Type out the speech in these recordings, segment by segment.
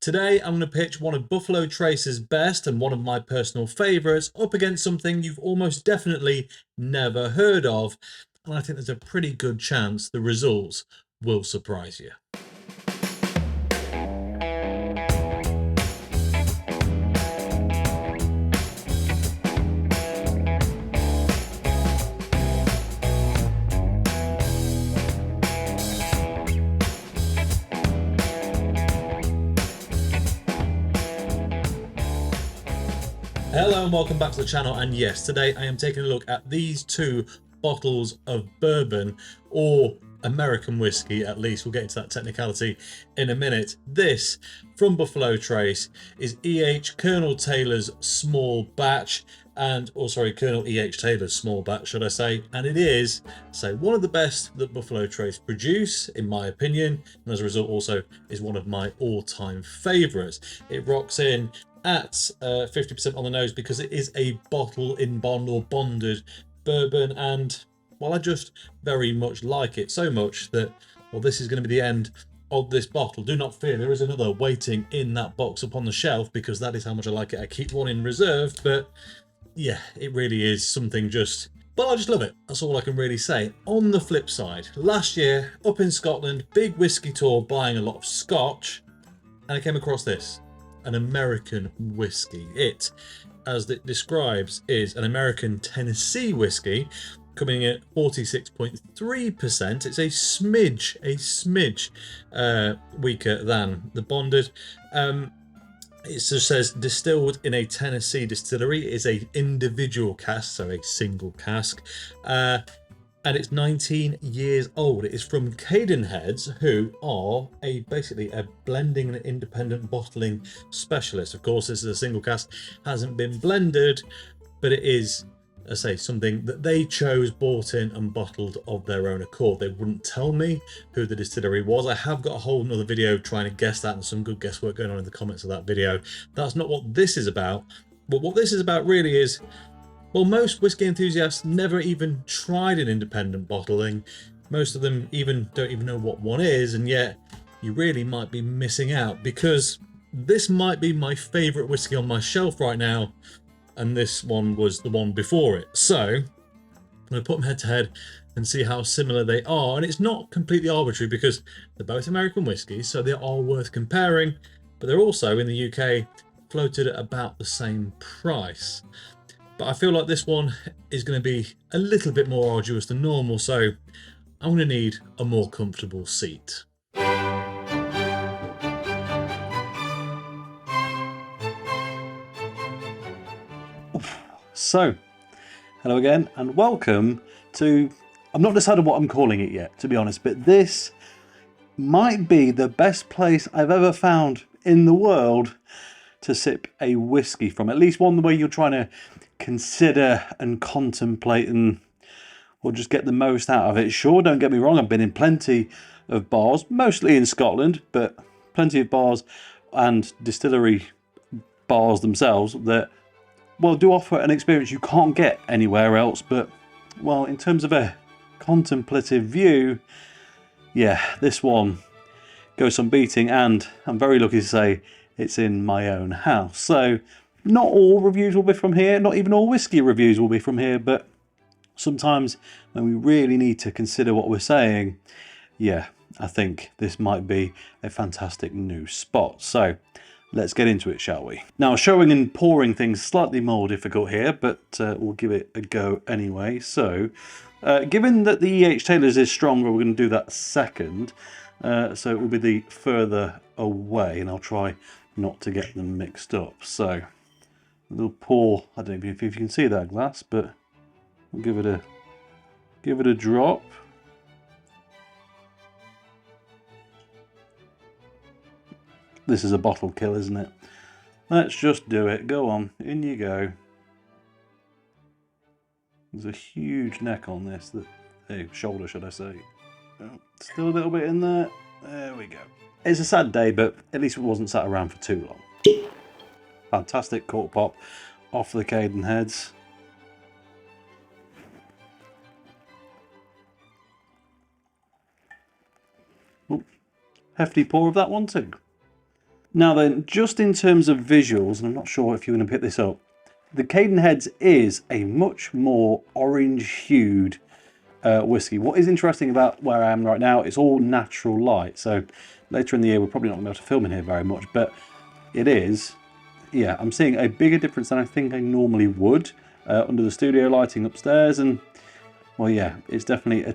Today, I'm going to pitch one of Buffalo Trace's best and one of my personal favourites up against something you've almost definitely never heard of. And I think there's a pretty good chance the results will surprise you. Hello and welcome back to the channel, and yes, today I am taking a look at these two bottles of bourbon, or American whiskey at least. We'll get into that technicality in a minute. This, from Buffalo Trace, is E.H. Colonel Taylor's small batch, Colonel E.H. Taylor's small batch, should I say, and it is, one of the best that Buffalo Trace produce, in my opinion, and as a result also is one of my all-time favourites. It rocks in at 50% on the nose because it is a bottle in bond or bonded bourbon, and well, I just very much like it, so much that, well, this is going to be the end of this bottle. Do not fear, there is another waiting in that box upon the shelf because that is how much I like it. I keep one in reserve, but yeah, it really is something just, but I just love it. That's all I can really say. On the flip side, last year up in Scotland, big whiskey tour, buying a lot of scotch, and I came across this. An American whiskey. It, as it describes, is an American Tennessee whiskey, coming in at 46.3%. It's a smidge weaker than the bonded. It just says distilled in a Tennessee distillery. It is a individual cask, so a single cask. And it's 19 years old. It is from Cadenhead, who are basically a blending and independent bottling specialist. Of course, this is a single cask, hasn't been blended, but it is, I say, something that they chose, bought in and bottled of their own accord. They wouldn't tell me who the distillery was. I have got a whole another video trying to guess that, and some good guesswork going on in the comments of that video. That's not what this is about. But what this is about really is, well, most whiskey enthusiasts never even tried an independent bottling. Most of them don't even know what one is, and yet you really might be missing out, because this might be my favourite whiskey on my shelf right now, and this one was the one before it. So I'm going to put them head to head and see how similar they are. And it's not completely arbitrary because they're both American whiskies, so they are worth comparing, but they're also in the UK floated at about the same price. But I feel like this one is going to be a little bit more arduous than normal, so I'm going to need a more comfortable seat. So, hello again and welcome to, I've not decided what I'm calling it yet, to be honest, but this might be the best place I've ever found in the world to sip a whiskey from. At least one where you're trying to consider and contemplate and just get the most out of it. Sure, don't get me wrong, I've been in plenty of bars, mostly in Scotland, but plenty of bars and distillery bars themselves that, well, do offer an experience you can't get anywhere else. But, well, in terms of a contemplative view, yeah, this one goes some beating, and I'm very lucky to say it's in my own house. So not all reviews will be from here, not even all whiskey reviews will be from here, but sometimes when we really need to consider what we're saying, yeah, I think this might be a fantastic new spot. So let's get into it, shall we? Now, showing and pouring things slightly more difficult here, but we'll give it a go anyway. So, given that the E.H. Taylor's is stronger, we're going to do that second. So it will be the further away, and I'll try not to get them mixed up. So, a little pour. I don't know if you can see that glass, but we'll give it a drop. This is a bottle kill, isn't it? Let's just do it. Go on, in you go. There's a huge neck on this, shoulder, should I say. Oh, still a little bit in there. There we go. It's a sad day, but at least it wasn't sat around for too long. Fantastic cork pop off the Cadenheads. Hefty pour of that one too. Now then, just in terms of visuals, and I'm not sure if you're going to pick this up, the Cadenhead is a much more orange-hued whiskey. What is interesting about where I am right now, it's all natural light. So later in the year, we're probably not going to be able to film in here very much, but it is, yeah, I'm seeing a bigger difference than I think I normally would under the studio lighting upstairs. And, well, yeah, it's definitely a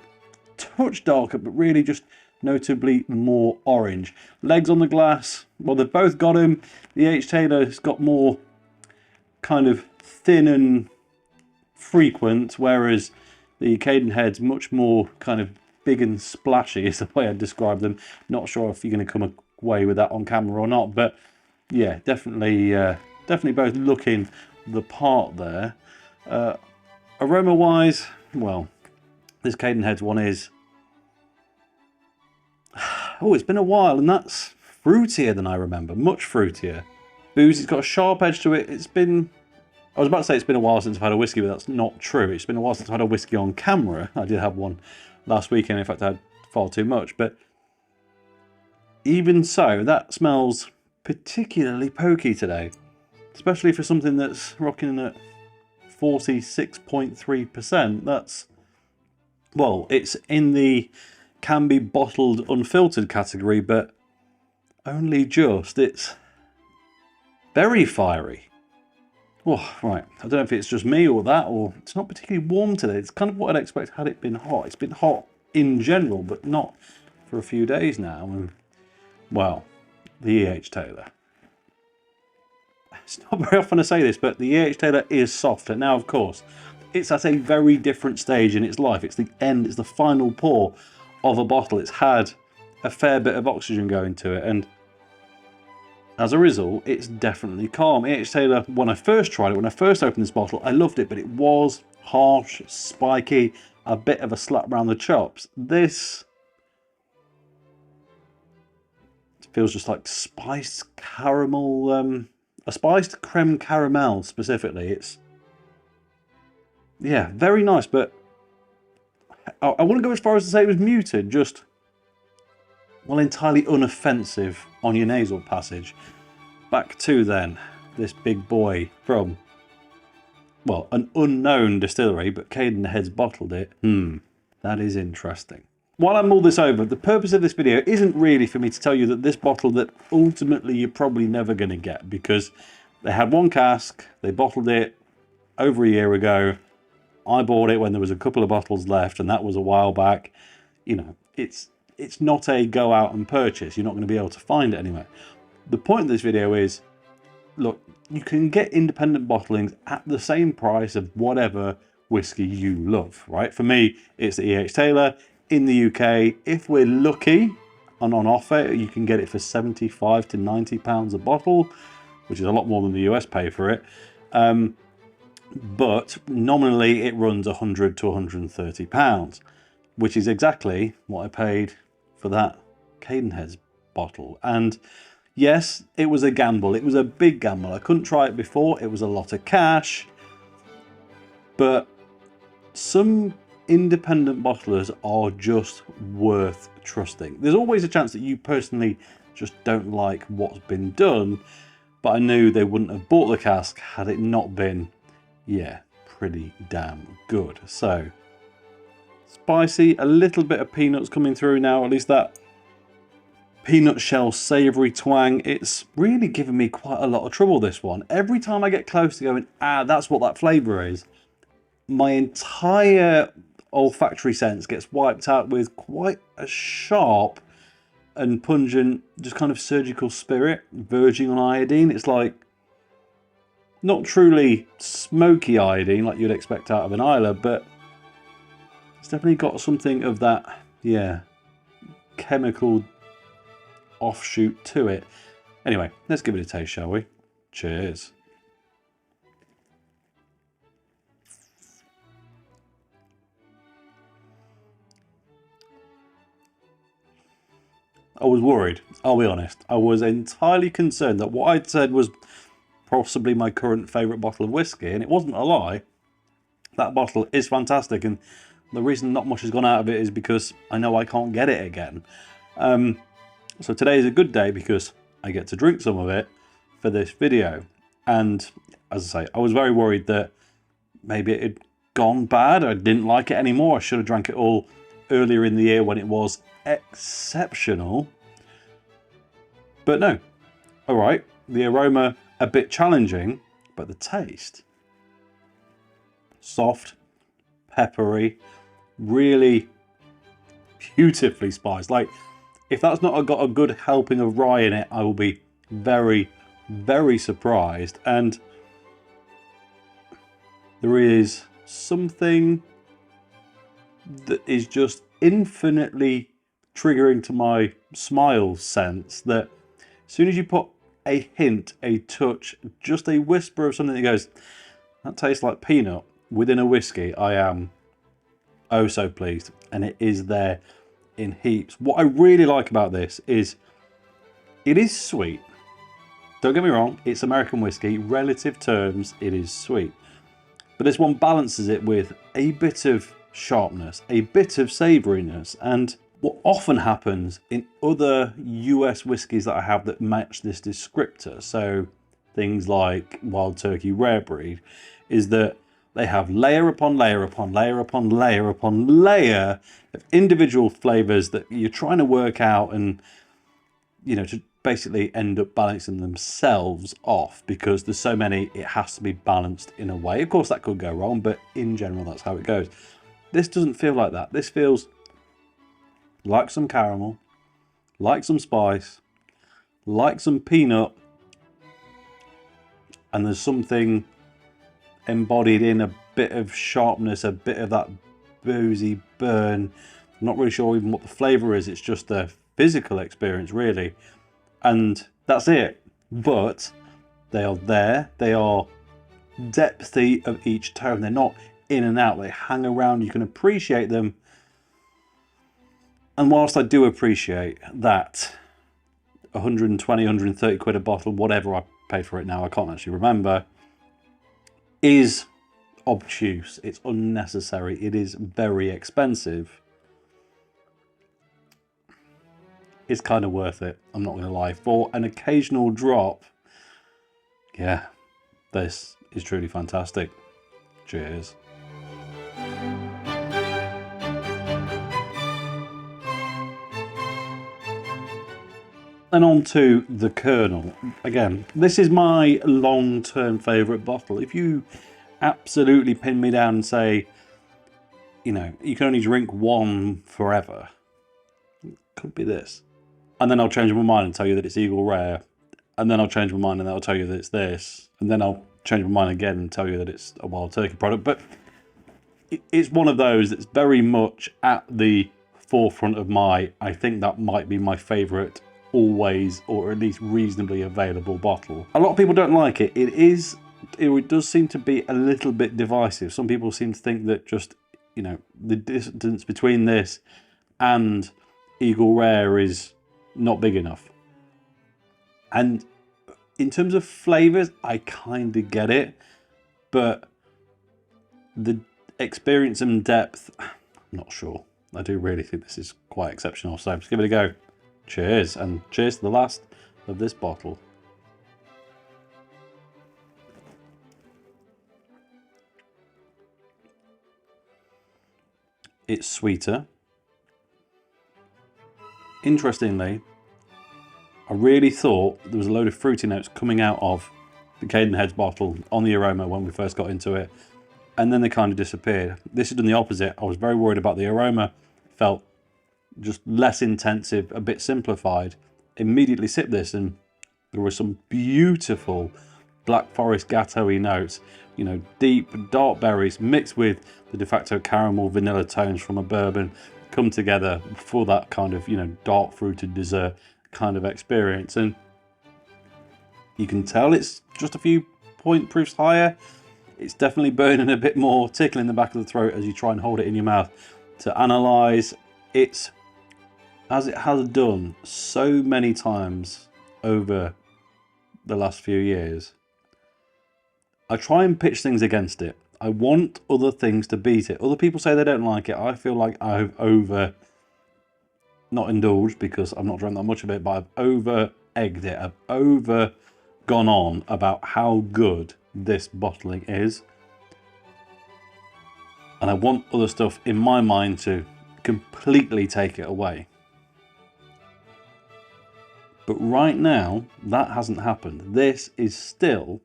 touch darker, but really just notably more orange. Legs on the glass, well, they've both got them. The H. Taylor's got more kind of thin and frequent, whereas the Cadenhead's much more kind of big and splashy is the way I'd describe them. Not sure if you're going to come away with that on camera or not, but yeah, definitely both looking the part there. Aroma wise, well, this Cadenhead's one is, oh, it's been a while, and that's fruitier than I remember, much fruitier. Boozy, it's got a sharp edge to it. I was about to say it's been a while since I've had a whiskey, but that's not true. It's been a while since I've had a whiskey on camera. I did have one last weekend. In fact, I had far too much. But even so, that smells particularly pokey today, especially for something that's rocking at 46.3%. That's, well, it's in the can be bottled unfiltered category, but only just. It's very fiery. Oh, right. I don't know if it's just me or that, or it's not particularly warm today. It's kind of what I'd expect had it been hot. It's been hot in general, but not for a few days now. And, well, the E.H. Taylor. It's not very often I say this, but the E.H. Taylor is softer. Now, of course, it's at a very different stage in its life. It's the end, it's the final pour of a bottle. It's had a fair bit of oxygen going to it, and as a result, it's definitely calm. E.H. Taylor, when I first tried it, when I first opened this bottle, I loved it, but it was harsh, spiky, a bit of a slap round the chops. This feels just like spiced caramel, a spiced creme caramel specifically. It's, yeah, very nice, but I wouldn't go as far as to say it was muted, just, well, entirely unoffensive on your nasal passage. Back to then, this big boy from, well, an unknown distillery, but Cadenhead's bottled it. That is interesting. While I mull this over, the purpose of this video isn't really for me to tell you that this bottle that ultimately you're probably never going to get, because they had one cask, they bottled it over a year ago. I bought it when there was a couple of bottles left, and that was a while back. You know, it's not a go out and purchase. You're not going to be able to find it anywhere. The point of this video is, look, you can get independent bottlings at the same price of whatever whiskey you love, right? For me, it's the E.H. Taylor. In the UK, if we're lucky and on offer, you can get it for £75 to £90 a bottle, which is a lot more than the US pay for it. But nominally it runs £100 to £130, which is exactly what I paid for that Cadenhead's bottle. And yes, it was a gamble. It was a big gamble. I couldn't try it before. It was a lot of cash. But some independent bottlers are just worth trusting. There's always a chance that you personally just don't like what's been done, but I knew they wouldn't have bought the cask had it not been, yeah, pretty damn good. So, spicy, a little bit of peanuts coming through now, at least that peanut shell savoury twang. It's really given me quite a lot of trouble, this one. Every time I get close to going, that's what that flavour is, my entire olfactory sense gets wiped out with quite a sharp and pungent, just kind of surgical spirit, verging on iodine. It's like, not truly smoky iodine like you'd expect out of an Islay, but it's definitely got something of that, yeah, chemical offshoot to it. Anyway, let's give it a taste, shall we? Cheers. I was worried, I'll be honest. I was entirely concerned that what I'd said was possibly my current favourite bottle of whiskey, and it wasn't a lie. That bottle is fantastic, and the reason not much has gone out of it is because I know I can't get it again. So today is a good day because I get to drink some of it for this video. And as I say, I was very worried that maybe it had gone bad. I didn't like it anymore. I should have drank it all earlier in the year when it was exceptional. But no. All right. The aroma a bit challenging, but the taste soft, peppery, really beautifully spiced. Like, if that's not got a good helping of rye in it, I will be very, very surprised. And there is something that is just infinitely triggering to my smile sense, that as soon as you put a hint, a touch, just a whisper of something that goes, that tastes like peanut, within a whiskey, I am oh so pleased. And it is there in heaps. What I really like about this is it is sweet. Don't get me wrong, it's American whiskey. Relative terms, it is sweet. But this one balances it with a bit of sharpness, a bit of savouriness. And what often happens in other US whiskies that I have that match this descriptor, so things like Wild Turkey Rare Breed, is that they have layer upon layer upon layer upon layer upon layer of individual flavours that you're trying to work out and, you know, to basically end up balancing themselves off, because there's so many, it has to be balanced in a way. Of course, that could go wrong, but in general, that's how it goes. This doesn't feel like that. This feels like some caramel, like some spice, like some peanut, and there's something embodied in a bit of sharpness, a bit of that boozy burn. I'm not really sure even what the flavour is. It's just a physical experience, really. And that's it. But they are there. They are depthy of each tone. They're not in and out. They hang around. You can appreciate them. And whilst I do appreciate that 120, 130 quid a bottle, whatever I paid for it now, I can't actually remember, is obtuse, it's unnecessary, it is very expensive, it's kind of worth it, I'm not going to lie. For an occasional drop, yeah, this is truly fantastic. Cheers. And on to the Colonel. Again, this is my long-term favourite bottle. If you absolutely pin me down and say, you know, you can only drink one forever, it could be this. And then I'll change my mind and tell you that it's Eagle Rare. And then I'll change my mind and I'll tell you that it's this. And then I'll change my mind again and tell you that it's a Wild Turkey product. But it's one of those that's very much at the forefront of I think that might be my favourite always, or at least reasonably available bottle. A lot of people don't like it. It does seem to be a little bit divisive. Some people seem to think that just, you know, the distance between this and Eagle Rare is not big enough. And in terms of flavours, I kind of get it, but the experience and depth, I'm not sure. I do really think this is quite exceptional. So let's give it a go. Cheers, and cheers to the last of this bottle. It's sweeter. Interestingly, I really thought there was a load of fruity notes coming out of the Cadenhead's bottle on the aroma when we first got into it, and then they kind of disappeared. This has done the opposite. I was very worried about the aroma. Felt just less intensive, a bit simplified. Immediately sipped this and there were some beautiful Black Forest Gateau-y notes, you know, deep dark berries mixed with the de facto caramel vanilla tones from a bourbon come together for that kind of, you know, dark fruited dessert kind of experience. And you can tell it's just a few point proofs higher. It's definitely burning a bit more, tickling the back of the throat as you try and hold it in your mouth to analyse. It's, as it has done so many times over the last few years, I try and pitch things against it. I want other things to beat it. Other people say they don't like it. I feel like I've not indulged, because I've not drank that much of it, but I've over egged it. I've over gone on about how good this bottling is. And I want other stuff in my mind to completely take it away. But right now, that hasn't happened. This is still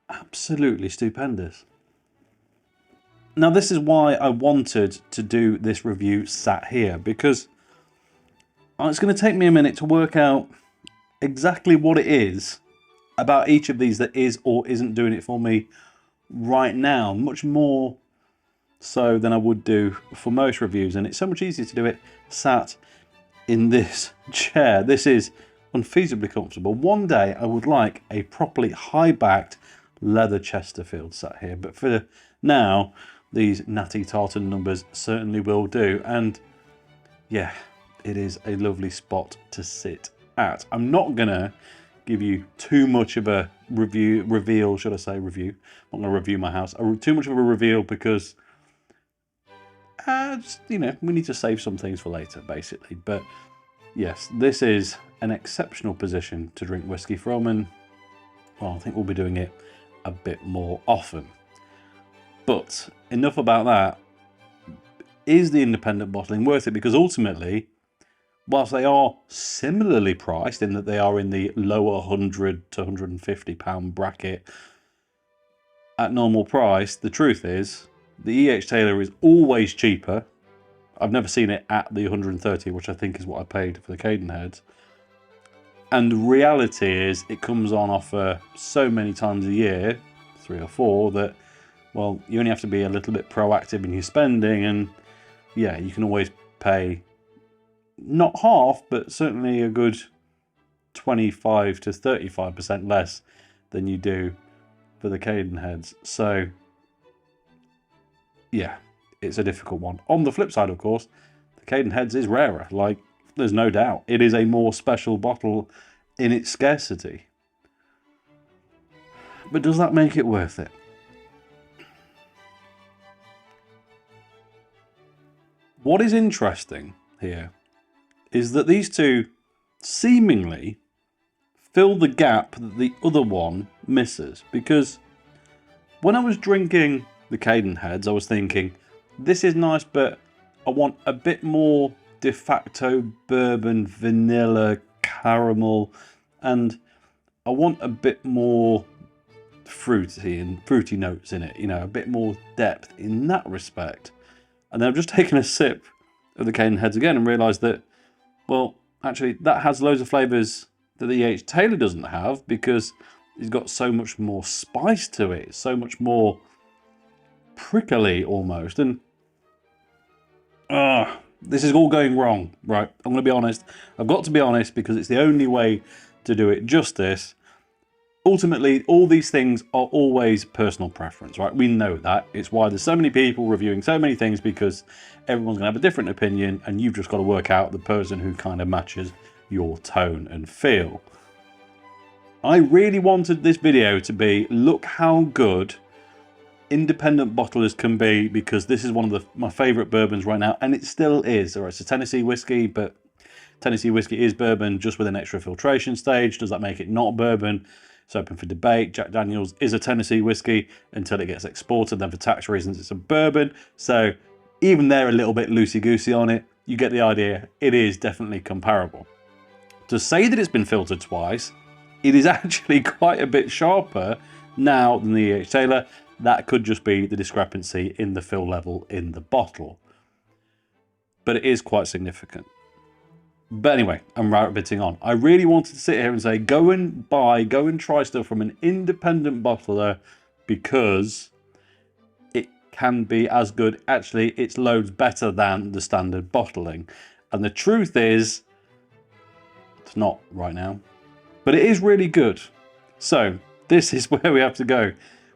absolutely stupendous. Now, this is why I wanted to do this review sat here, because it's going to take me a minute to work out exactly what it is about each of these that is or isn't doing it for me right now, much more so than I would do for most reviews. And it's so much easier to do it sat in this chair. This is unfeasibly comfortable. One day I would like a properly high-backed leather Chesterfield sat here, but for now these natty tartan numbers certainly will do. And yeah, it is a lovely spot to sit at. I'm not gonna give you too much of a reveal, should I say review? I'm not gonna review my house. Too much of a reveal because just, you know, we need to save some things for later, basically. But yes, this is an exceptional position to drink whiskey from, and well, I think we'll be doing it a bit more often. But enough about that. Is the independent bottling worth it? Because ultimately, whilst they are similarly priced in that they are in the lower £100 to £150 bracket at normal price, the truth is the E.H. Taylor is always cheaper. I've never seen it at the 130, which I think is what I paid for the Cadenhead. And the reality is it comes on offer so many times a year, 3 or 4, that, well, you only have to be a little bit proactive in your spending, and yeah, you can always pay not half, but certainly a good 25 to 35% less than you do for the Cadenheads. So yeah, it's a difficult one. On the flip side, of course, the Cadenheads is rarer. Like, there's no doubt. It is a more special bottle in its scarcity. But does that make it worth it? What is interesting here is that these two seemingly fill the gap that the other one misses. Because when I was drinking the Cadenheads, I was thinking, this is nice, but I want a bit more de facto bourbon, vanilla, caramel, and I want a bit more fruity notes in it, you know, a bit more depth in that respect. And then I've just taken a sip of the Cadenheads again and realised that, well, actually that has loads of flavours that the E.H. Taylor doesn't have, because it's got so much more spice to it, so much more prickly almost. And this is all going wrong, right? I'm going to be honest. I've got to be honest, because it's the only way to do it justice. Ultimately, all these things are always personal preference, right? We know that. It's why there's so many people reviewing so many things, because everyone's going to have a different opinion, and you've just got to work out the person who kind of matches your tone and feel. I really wanted this video to be, look how good independent bottlers can be, because this is one of my favourite bourbons right now, and it still is. All right, it's a Tennessee whiskey, but Tennessee whiskey is bourbon just with an extra filtration stage. Does that make it not bourbon? It's open for debate. Jack Daniels is a Tennessee whiskey until it gets exported, then for tax reasons it's a bourbon. So even they're a little bit loosey-goosey on it. You get the idea. It is definitely comparable. To say that it's been filtered twice, it is actually quite a bit sharper now than the E.H. Taylor. That could just be the discrepancy in the fill level in the bottle. But it is quite significant. But anyway, I'm rabbiting on. I really wanted to sit here and say, go and try stuff from an independent bottler, because it can be as good. Actually, it's loads better than the standard bottling. And the truth is, it's not right now. But it is really good. So this is where we have to go.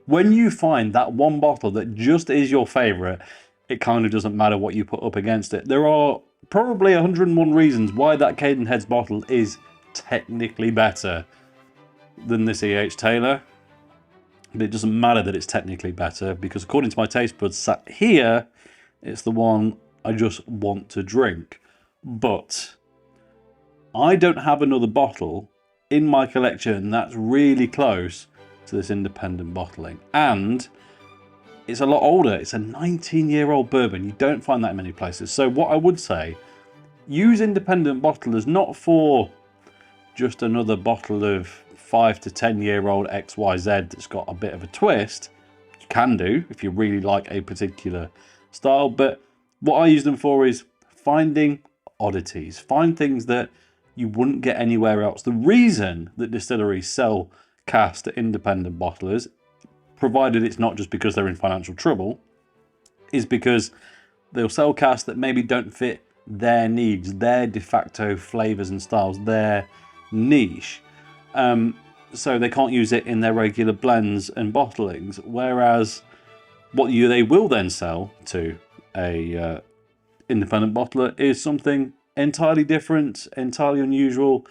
When you find that one bottle that just is your favourite, it kind of doesn't matter what you put up against it. There are probably 101 reasons why that Cadenhead's bottle is technically better than this E.H. Taylor. But it doesn't matter that it's technically better, because according to my taste buds sat here, it's the one I just want to drink. But I don't have another bottle in my collection that's really close to this independent bottling. And it's a lot older. It's a 19-year-old bourbon. You don't find that in many places. So what I would say, use independent bottlers not for just another bottle of 5 to 10-year-old XYZ that's got a bit of a twist. You can do if you really like a particular style. But what I use them for is finding oddities. Find things that you wouldn't get anywhere else. The reason that distilleries sell casks to independent bottlers, provided it's not just because they're in financial trouble, is because they'll sell casks that maybe don't fit their needs, their de facto flavors and styles, their niche. So they can't use it in their regular blends and bottlings. Whereas what they will then sell to a independent bottler is something entirely different, entirely unusual,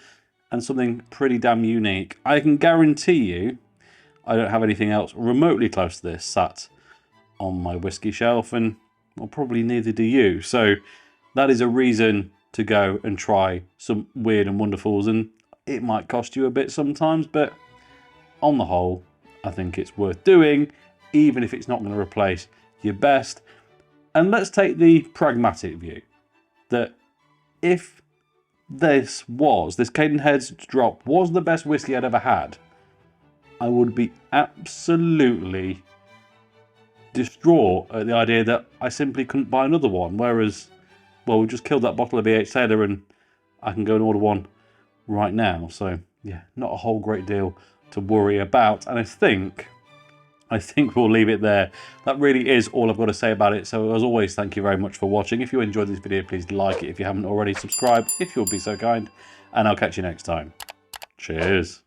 and something pretty damn unique. I can guarantee you I don't have anything else remotely close to this sat on my whiskey shelf, and well, probably neither do you. So that is a reason to go and try some weird and wonderfuls, and it might cost you a bit sometimes, but on the whole, I think it's worth doing, even if it's not going to replace your best. And let's take the pragmatic view that if this Cadenhead's drop was the best whiskey I'd ever had, I would be absolutely distraught at the idea that I simply couldn't buy another one. Whereas, well, we just killed that bottle of BH Taylor and I can go and order one right now. So yeah, not a whole great deal to worry about. And I think we'll leave it there. That really is all I've got to say about it. So as always, thank you very much for watching. If you enjoyed this video, please like it. If you haven't already, subscribe if you'll be so kind. And I'll catch you next time. Cheers.